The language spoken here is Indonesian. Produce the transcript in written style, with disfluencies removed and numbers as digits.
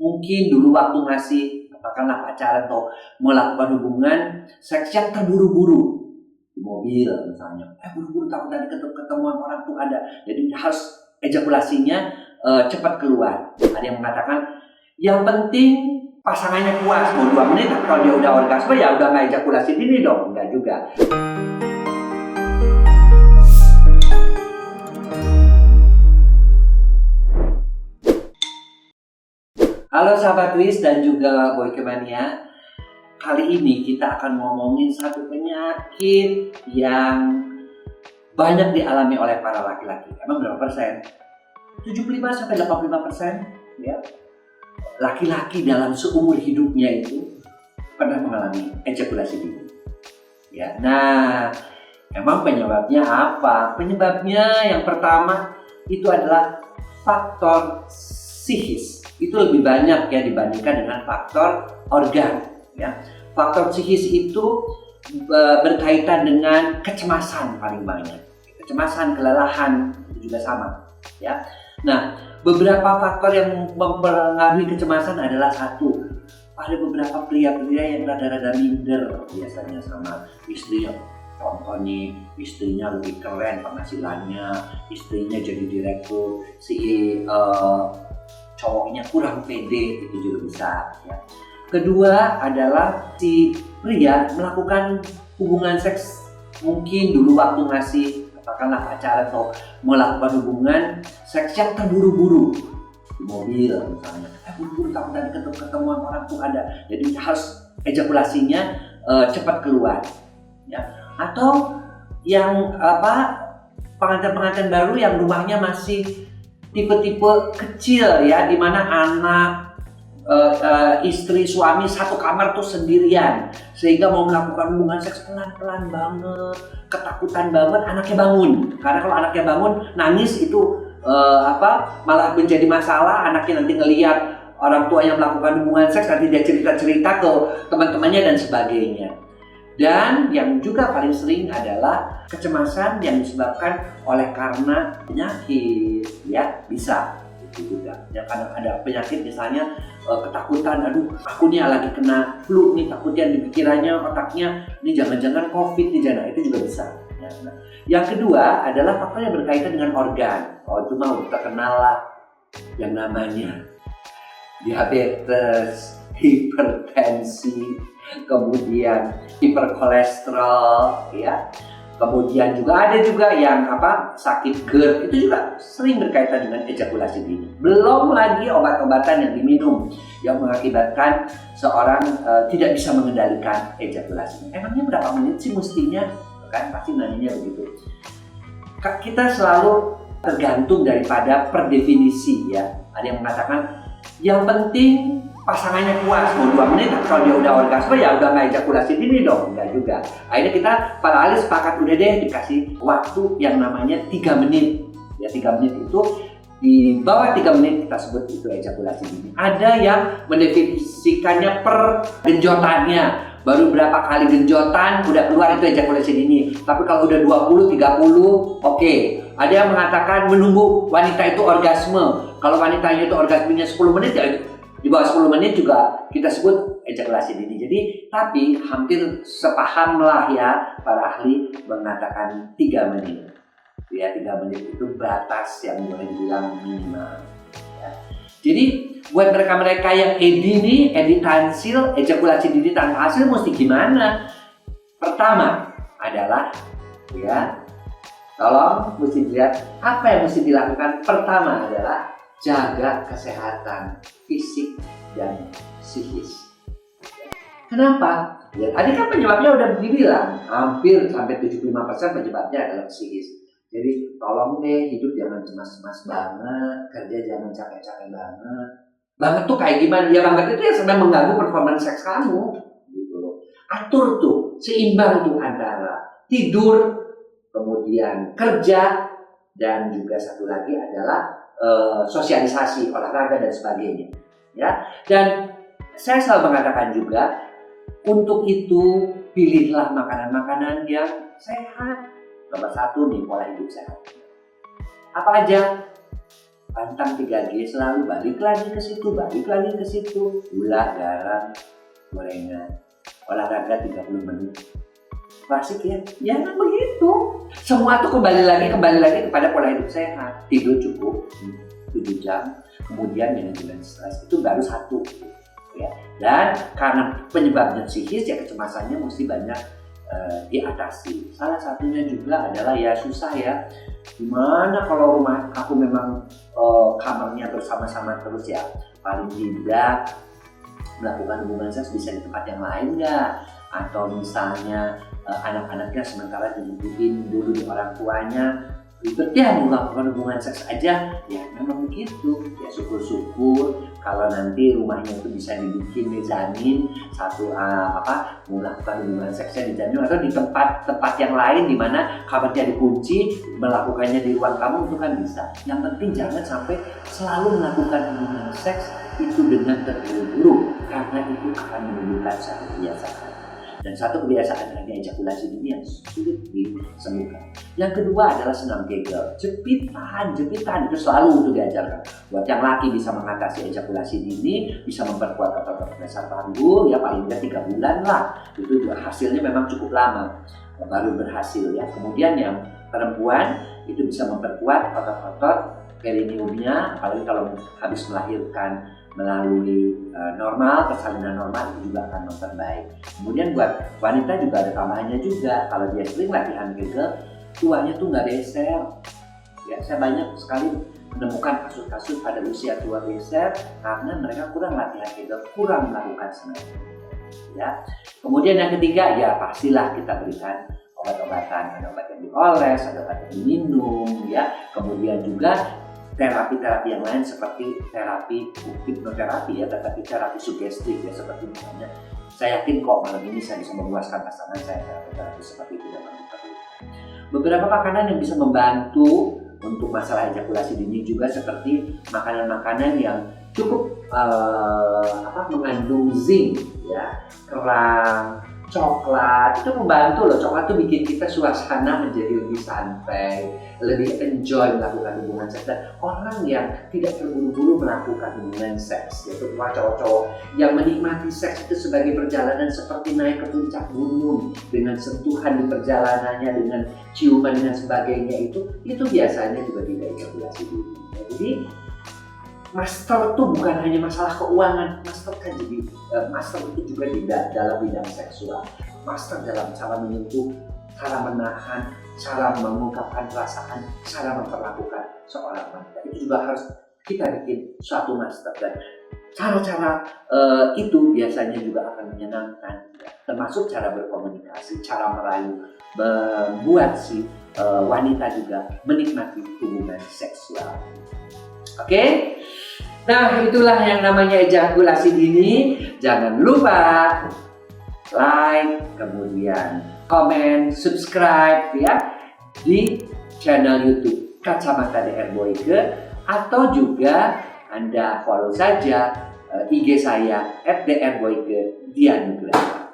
mungkin dulu waktu ngasih katakanlah pacaran atau melakukan hubungan seks yang terburu-buru di mobil misalnya, buru-buru takut tadi ketemuan orang tuh ada, jadi harus ejakulasinya cepat keluar. Ada yang mengatakan yang penting pasangannya puas, mau 2 menit, tapi kalau dia udah orgasme ya udah nggak ejakulasi dini dong, enggak juga. Halo sahabat Wis dan juga Boyke Mania. Kali ini kita akan ngomongin satu penyakit yang banyak dialami oleh para laki-laki. Emang berapa persen? 75-85% ya. Laki-laki dalam seumur hidupnya itu pernah mengalami ejakulasi dini. Ya, nah, emang penyebabnya apa? Penyebabnya yang pertama itu adalah faktor psikis. Itu lebih banyak ya dibandingkan dengan faktor organ ya. Faktor psikis itu berkaitan dengan kecemasan paling banyak. Kecemasan, kelelahan itu juga sama ya. Nah, beberapa faktor yang mempengaruhi kecemasan adalah satu, ada beberapa pria-pria yang rada-rada minder biasanya sama istrinya. Contoh nih, istrinya lebih keren penghasilannya, istrinya jadi direktur, cowoknya kurang pede, itu juga bisa ya. Kedua adalah si pria melakukan hubungan seks mungkin dulu waktu ngasih katakanlah pacaran atau melakukan hubungan seks yang terburu-buru di mobil misalnya, buru-buru takut tadi ketemuan orang tuh ada, jadi harus ejakulasinya cepat keluar ya. Atau yang pengantin-pengantin baru yang rumahnya masih tipe-tipe kecil ya, di mana anak, istri, suami satu kamar tuh sendirian, sehingga mau melakukan hubungan seks pelan-pelan banget, ketakutan banget anaknya bangun. Karena kalau anaknya bangun nangis itu malah menjadi masalah. Anaknya nanti ngelihat orang tua yang melakukan hubungan seks, nanti dia cerita-cerita ke teman-temannya dan sebagainya. Dan yang juga paling sering adalah kecemasan yang disebabkan oleh karena penyakit ya, bisa itu juga ya. Kadang ada penyakit misalnya ketakutan, aku nih lagi kena flu nih, takutnya di pikirannya, otaknya ini jangan-jangan COVID nih, itu juga bisa ya. Nah, yang kedua adalah faktor yang berkaitan dengan organ. Itu mau terkenal lah yang namanya diabetes, hipertensi, kemudian hiperkolesterol ya. Kemudian juga ada juga yang sakit GERD, itu juga sering berkaitan dengan ejakulasi dini. Belum lagi obat-obatan yang diminum yang mengakibatkan seorang tidak bisa mengendalikan ejakulasinya. Emangnya berapa menit sih mestinya? Kan pasti nanyanya begitu. Kita selalu tergantung daripada per definisi ya. Ada yang mengatakan yang penting pasangannya puas, mau 2 menit, tapi kalau dia udah orgasme ya udah nggak ejakulasi dini dong, enggak juga. Akhirnya kita para ahli sepakat udah deh dikasih waktu yang namanya 3 menit. Ya 3 menit itu di bawah 3 menit kita sebut itu ejakulasi dini. Ada yang mendefinisikannya per genjotannya. Baru berapa kali genjotan udah keluar itu ejakulasi dini. Tapi kalau udah 20, 30, oke. Ada yang mengatakan menunggu wanita itu orgasme. Kalau wanitanya itu orgasmenya 10 menit ya di bawah 10 menit juga kita sebut ejakulasi dini. Jadi tapi hampir sepaham lah ya para ahli mengatakan 3 menit. Ya 3 menit itu batas yang boleh dibilang minimal. Ya. Jadi buat mereka-mereka yang edi tansil, ejakulasi dini tanpa hasil mesti gimana? Pertama adalah ya, tolong mesti dilihat apa yang mesti dilakukan. Pertama adalah jaga kesehatan fisik dan psikis. Kenapa? Ya, tadi kan penyebabnya udah dibilang, hampir sampai 75% penyebabnya adalah psikis. Jadi tolong deh hidup jangan cemas-cemas banget, kerja jangan capek-capek banget. Banget tuh kayak gimana? Ya banget itu ya sedang mengganggu performance seks kamu. Gitu loh. Atur tuh, seimbang tuh antara tidur, kemudian kerja, dan juga satu lagi adalah sosialisasi, olahraga dan sebagainya ya. Dan saya selalu mengatakan juga untuk itu pilihlah makanan-makanan yang sehat. Nomor 1 nih, pola hidup sehat. Apa aja? pantang 3G selalu balik lagi ke situ, gula, garam, gorengan, olahraga 30 menit. Klasik ya, ya kan begitu. Semua tuh kembali lagi kepada pola hidup sehat. Tidur cukup 7 jam, kemudian manajemen stres itu baru satu. Ya. Dan karena penyebabnya psikis ya kecemasannya mesti banyak diatasi. Salah satunya juga adalah ya susah ya. Gimana kalau rumah aku memang kamarnya bersama-sama terus ya, paling tidak melakukan hubungan seks bisa di tempat yang lain nggak? Atau misalnya anak-anaknya sementara dibutuhin dulu di orang tuanya, ribet ya melakukan hubungan seks aja, ya memang begitu. Ya syukur-syukur kalau nanti rumahnya itu bisa dibikin mezanin satu melakukan hubungan seksnya dijamin atau di tempat yang lain di mana kamarnya dikunci, melakukannya di ruang tamu itu kan bisa. Yang penting jangan sampai selalu melakukan hubungan seks itu dengan terburu-buru, karena itu akan menimbulkan satu kebiasaan. Dan satu kebiasaan hanya ejakulasi dini yang sulit disembuhkan. Yang kedua adalah senam Kegel. Jepitan itu selalu diajarkan. Buat yang laki bisa mengatasi ejakulasi dini, bisa memperkuat otot dasar paru, ya paling tidak 3 bulan lah. Itu juga hasilnya memang cukup lama baru berhasil ya. Kemudian yang perempuan itu bisa memperkuat otot-otot perineumnya, apalagi kalau habis melahirkan melalui persalinan normal itu juga akan memperbaik. Kemudian buat wanita juga ada tambahannya juga, kalau dia sering latihan Kegel, tuanya tuh nggak beser. Ya, saya banyak sekali menemukan kasus-kasus pada usia tua beser karena mereka kurang latihan Kegel, kurang melakukan senam. Ya. Kemudian yang ketiga ya pastilah kita berikan obat-obatan, ada obat yang dioles, ada obat yang diminum, ya. Kemudian juga terapi-terapi yang lain seperti terapi hipnoterapi ya, tetapi terapi sugestif ya, seperti misalnya saya yakin kok malam ini saya bisa memuaskan pasangan saya terapi seperti itu dan beberapa makanan yang bisa membantu untuk masalah ejakulasi dini juga seperti makanan-makanan yang cukup mengandung zinc ya, kerang, coklat itu membantu loh. Coklat tuh bikin kita suasana menjadi lebih santai, lebih enjoy melakukan hubungan seks. Dan orang yang tidak terburu-buru melakukan hubungan seks, yaitu cowok-cowok yang menikmati seks itu sebagai perjalanan seperti naik ke puncak gunung dengan sentuhan di perjalanannya, dengan ciuman dan sebagainya, itu biasanya juga tidak ejakulasi dini. Jadi master itu bukan hanya masalah keuangan, master kan jadi master itu juga dalam bidang seksual, master dalam cara menyentuh, cara menahan, cara mengungkapkan perasaan, cara memperlakukan seorang wanita. Itu juga harus kita bikin suatu master, dan cara-cara itu biasanya juga akan menyenangkan, termasuk cara berkomunikasi, cara merayu, membuat si wanita juga menikmati hubungan seksual. Oke? Nah, itulah yang namanya ejakulasi dini. Jangan lupa like, kemudian komen, subscribe ya di channel YouTube Kacamata DR Boyke, atau juga Anda follow saja IG saya @drboyke Dianugraha.